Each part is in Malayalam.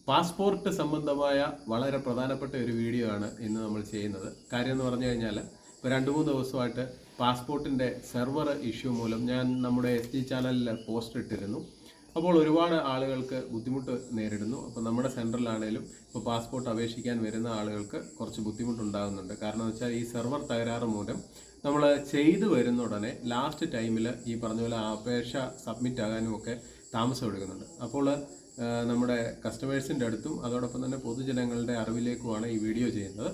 പാസ്പോർട്ട് സംബന്ധമായ വളരെ പ്രധാനപ്പെട്ട ഒരു വീഡിയോ ആണ് ഇന്ന് നമ്മൾ ചെയ്യുന്നത്. കാര്യം എന്ന് പറഞ്ഞു കഴിഞ്ഞാൽ ഇപ്പോൾ 2-3 ദിവസമായിട്ട് പാസ്പോർട്ടിൻ്റെ സെർവർ ഇഷ്യൂ മൂലം ഞാൻ നമ്മുടെ SD ചാനലിൽ പോസ്റ്റ് ഇട്ടിരുന്നു. അപ്പോൾ ഒരുപാട് ആളുകൾക്ക് ബുദ്ധിമുട്ട് നേരിടുന്നു. അപ്പോൾ നമ്മുടെ സെൻറ്ററിലാണേലും ഇപ്പോൾ പാസ്പോർട്ട് അപേക്ഷിക്കാൻ വരുന്ന ആളുകൾക്ക് കുറച്ച് ബുദ്ധിമുട്ടുണ്ടാകുന്നുണ്ട്. കാരണം എന്ന് വെച്ചാൽ ഈ സെർവർ തകരാറ് മൂലം നമ്മൾ ചെയ്തു വരുന്ന ഉടനെ ലാസ്റ്റ് ടൈമിൽ ഈ പറഞ്ഞ പോലെ അപേക്ഷ സബ്മിറ്റ് ആകാനും ഒക്കെ താമസം എടുക്കുന്നുണ്ട്. അപ്പോൾ നമ്മുടെ കസ്റ്റമേഴ്സിൻ്റെ അടുത്തും അതോടൊപ്പം തന്നെ പൊതുജനങ്ങളുടെ അറിവിലേക്കുമാണ് ഈ വീഡിയോ ചെയ്യുന്നത്.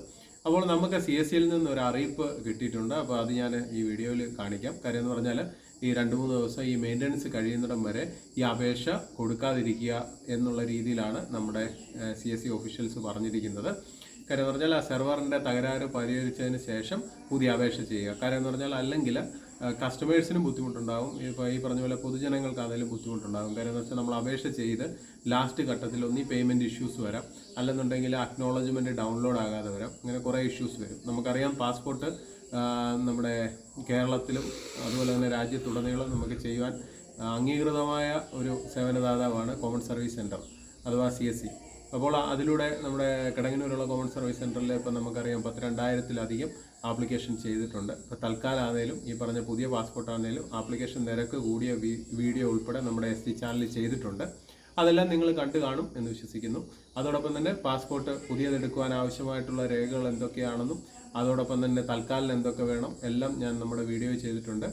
അപ്പോൾ നമുക്ക് CSCയിൽ നിന്ന് ഒരു അറിയിപ്പ് കിട്ടിയിട്ടുണ്ട്. അപ്പോൾ അത് ഞാൻ ഈ വീഡിയോയിൽ കാണിക്കാം. കാര്യം എന്ന് പറഞ്ഞാൽ ഈ 2-3 ദിവസം ഈ മെയിൻ്റനൻസ് കഴിയുന്നിടം വരെ ഈ അപേക്ഷ കൊടുക്കാതിരിക്കുക എന്നുള്ള രീതിയിലാണ് നമ്മുടെ CSC ഓഫീഷ്യൽസ് പറഞ്ഞിരിക്കുന്നത്. കാര്യം എന്ന് പറഞ്ഞാൽ ആ സെർവറിൻ്റെ തകരാറ് പരിഹരിച്ചതിന് ശേഷം പുതിയ അപേക്ഷ ചെയ്യുക. കാര്യം എന്ന് പറഞ്ഞാൽ അല്ലെങ്കിൽ കസ്റ്റമേഴ്സിനും ബുദ്ധിമുട്ടുണ്ടാകും, ഇപ്പോൾ ഈ പറഞ്ഞ പോലെ പൊതുജനങ്ങൾക്കാണെങ്കിലും ബുദ്ധിമുട്ടുണ്ടാകും. കാര്യം എന്ന് വെച്ചാൽ നമ്മൾ അപേക്ഷ ചെയ്ത് ലാസ്റ്റ് ഘട്ടത്തിൽ ഒന്നീ പേയ്മെൻറ്റ് ഇഷ്യൂസ് വരാം, അല്ലെന്നുണ്ടെങ്കിൽ അക്നോളജ്മെൻറ്റ് ഡൗൺലോഡ് ആകാതെ വരാം. അങ്ങനെ കുറേ ഇഷ്യൂസ് വരും. നമുക്കറിയാം പാസ്പോർട്ട് നമ്മുടെ കേരളത്തിലും അതുപോലെ തന്നെ രാജ്യത്തുടനീളം നമുക്ക് ചെയ്യുവാൻ അംഗീകൃതമായ ഒരു സേവനദാതാവാണ് കോമൺ സർവീസ് സെൻറ്റർ അഥവാ CSC. അപ്പോൾ അതിലൂടെ നമ്മുടെ കിടങ്ങന്നൂരുള്ള കോമൺ സർവീസ് സെൻറ്ററിൽ ഇപ്പോൾ നമുക്കറിയാം 22000-ലധികം ആപ്ലിക്കേഷൻ ചെയ്തിട്ടുണ്ട്. ഇപ്പോൾ തൽക്കാലമാണേലും ഈ പറഞ്ഞ പുതിയ പാസ്പോർട്ടാണേലും ആപ്ലിക്കേഷൻ നിരക്ക് കൂടിയ വീഡിയോ ഉൾപ്പെടെ നമ്മുടെ SD ചാനലിൽ ചെയ്തിട്ടുണ്ട്. അതെല്ലാം നിങ്ങൾ കണ്ടു കാണും എന്ന് വിശ്വസിക്കുന്നു. അതോടൊപ്പം തന്നെ പാസ്പോർട്ട് പുതിയതെടുക്കുവാൻ ആവശ്യമായിട്ടുള്ള രേഖകൾ എന്തൊക്കെയാണെന്നും അതോടൊപ്പം തന്നെ തൽക്കാലം എന്തൊക്കെ വേണം എല്ലാം ഞാൻ നമ്മുടെ വീഡിയോ ചെയ്തിട്ടുണ്ട്.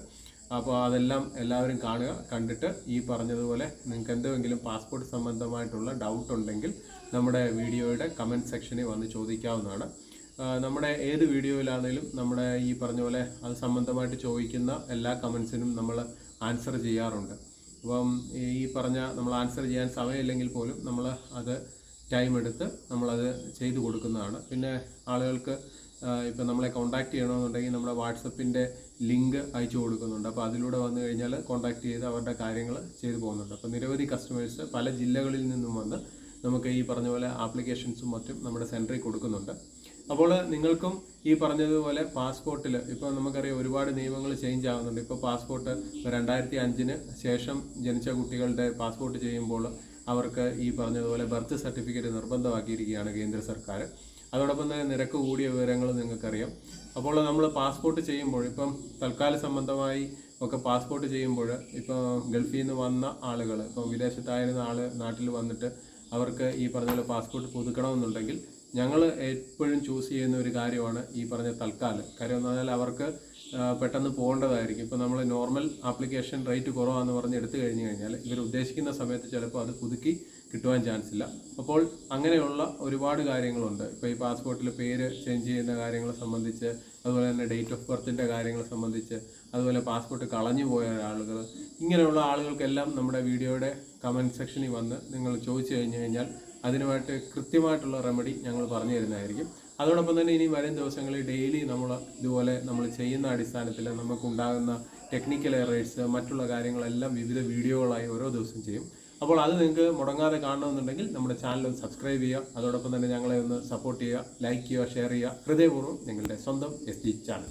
അപ്പോൾ അതെല്ലാം എല്ലാവരും കാണുക. കണ്ടിട്ട് ഈ പറഞ്ഞതുപോലെ നിങ്ങൾക്ക് എന്തെങ്കിലും പാസ്പോർട്ട് സംബന്ധമായിട്ടുള്ള ഡൗട്ട് ഉണ്ടെങ്കിൽ നമ്മുടെ വീഡിയോയുടെ കമൻറ്റ് സെക്ഷനിൽ വന്ന് ചോദിക്കാവുന്നതാണ്. നമ്മുടെ ഏത് വീഡിയോയിലാണെങ്കിലും നമ്മുടെ ഈ പറഞ്ഞ പോലെ അത് സംബന്ധമായിട്ട് ചോദിക്കുന്ന എല്ലാ കമൻസിനും നമ്മൾ ആൻസർ ചെയ്യാറുണ്ട്. അപ്പം ഈ പറഞ്ഞ നമ്മൾ ആൻസർ ചെയ്യാൻ സമയമില്ലെങ്കിൽ പോലും നമ്മൾ അത് ടൈം എടുത്ത് നമ്മളത് ചെയ്തു കൊടുക്കുന്നതാണ്. പിന്നെ ആളുകൾക്ക് ഇപ്പം നമ്മളെ കോൺടാക്റ്റ് ചെയ്യണമെന്നുണ്ടെങ്കിൽ നമ്മുടെ വാട്സപ്പിൻ്റെ ലിങ്ക് അയച്ചു കൊടുക്കുന്നുണ്ട്. അപ്പോൾ അതിലൂടെ വന്നു കഴിഞ്ഞാൽ കോൺടാക്റ്റ് ചെയ്ത് അവരുടെ കാര്യങ്ങൾ ചെയ്തു പോകുന്നുണ്ട്. അപ്പോൾ നിരവധി കസ്റ്റമേഴ്സ് പല ജില്ലകളിൽ നിന്നും വന്ന് നമുക്ക് ഈ പറഞ്ഞ പോലെ ആപ്ലിക്കേഷൻസും മറ്റും നമ്മുടെ സെൻറ്ററിൽ കൊടുക്കുന്നുണ്ട്. അപ്പോൾ നിങ്ങൾക്കും ഈ പറഞ്ഞതുപോലെ പാസ്പോർട്ടിൽ ഇപ്പോൾ നമുക്കറിയാം ഒരുപാട് നിയമങ്ങൾ ചേഞ്ച് ആകുന്നുണ്ട്. ഇപ്പോൾ പാസ്പോർട്ട് 2005 ശേഷം ജനിച്ച കുട്ടികളുടെ പാസ്പോർട്ട് ചെയ്യുമ്പോൾ അവർക്ക് ഈ പറഞ്ഞതുപോലെ ബർത്ത് സർട്ടിഫിക്കറ്റ് നിർബന്ധമാക്കിയിരിക്കുകയാണ് കേന്ദ്ര സർക്കാർ. അതോടൊപ്പം തന്നെ നിരക്ക് കൂടിയ വിവരങ്ങൾ നിങ്ങൾക്കറിയാം. അപ്പോൾ നമ്മൾ പാസ്പോർട്ട് ചെയ്യുമ്പോൾ ഇപ്പം തൽക്കാല സംബന്ധമായി ഒക്കെ പാസ്പോർട്ട് ചെയ്യുമ്പോൾ ഇപ്പോൾ ഗൾഫിൽ നിന്ന് വന്ന ആളുകൾ, ഇപ്പം വിദേശത്തായിരുന്ന ആൾ നാട്ടിൽ വന്നിട്ട് അവർക്ക് ഈ പറഞ്ഞ പോലെ പാസ്പോർട്ട് പുതുക്കണമെന്നുണ്ടെങ്കിൽ ഞങ്ങൾ എപ്പോഴും ചൂസ് ചെയ്യുന്ന ഒരു കാര്യമാണ് ഈ പറഞ്ഞ തൽക്കാലം. കാര്യം എന്ന് പറഞ്ഞാൽ അവർക്ക് പെട്ടെന്ന് പോകേണ്ടതായിരിക്കും. ഇപ്പോൾ നമ്മൾ നോർമൽ ആപ്ലിക്കേഷൻ റേറ്റ് കുറവാണെന്ന് പറഞ്ഞ് എടുത്തു കഴിഞ്ഞാൽ ഇവർ ഉദ്ദേശിക്കുന്ന സമയത്ത് ചിലപ്പോൾ അത് പുതുക്കി കിട്ടുവാൻ ചാൻസ് ഇല്ല. അപ്പോൾ അങ്ങനെയുള്ള ഒരുപാട് കാര്യങ്ങളുണ്ട്. ഇപ്പോൾ ഈ പാസ്പോർട്ടിൽ പേര് ചേഞ്ച് ചെയ്യുന്ന കാര്യങ്ങളെ സംബന്ധിച്ച്, അതുപോലെ തന്നെ ഡേറ്റ് ഓഫ് ബർത്തിൻ്റെ കാര്യങ്ങളെ സംബന്ധിച്ച്, അതുപോലെ പാസ്പോർട്ട് കളഞ്ഞു പോയ ആളുകൾ, ഇങ്ങനെയുള്ള ആളുകൾക്കെല്ലാം നമ്മുടെ വീഡിയോയുടെ കമൻറ്റ് സെക്ഷനിൽ വന്ന് നിങ്ങൾ ചോദിച്ചു കഴിഞ്ഞാൽ അതിനുമായിട്ട് കൃത്യമായിട്ടുള്ള റെമഡി ഞങ്ങൾ പറഞ്ഞു തരുന്നതായിരിക്കും. അതോടൊപ്പം തന്നെ ഇനി വരും ദിവസങ്ങളിൽ ഡെയിലി ഇതുപോലെ നമ്മൾ ചെയ്യുന്ന അടിസ്ഥാനത്തിൽ നമുക്കുണ്ടാകുന്ന ടെക്നിക്കൽ എറേഴ്സ് മറ്റുള്ള കാര്യങ്ങളെല്ലാം വിവിധ വീഡിയോകളായി ഓരോ ദിവസം ചെയ്യും. അപ്പോൾ അത് നിങ്ങൾക്ക് മുടങ്ങാതെ കാണണമെന്നുണ്ടെങ്കിൽ നമ്മുടെ ചാനൽ ഒന്ന് സബ്സ്ക്രൈബ് ചെയ്യുക. അതോടൊപ്പം തന്നെ ഞങ്ങളെ ഒന്ന് സപ്പോർട്ട് ചെയ്യുക, ലൈക്ക് ചെയ്യുക, ഷെയർ ചെയ്യുക. ഹൃദയപൂർവ്വം നിങ്ങളുടെ സ്വന്തം SD ചാനൽ.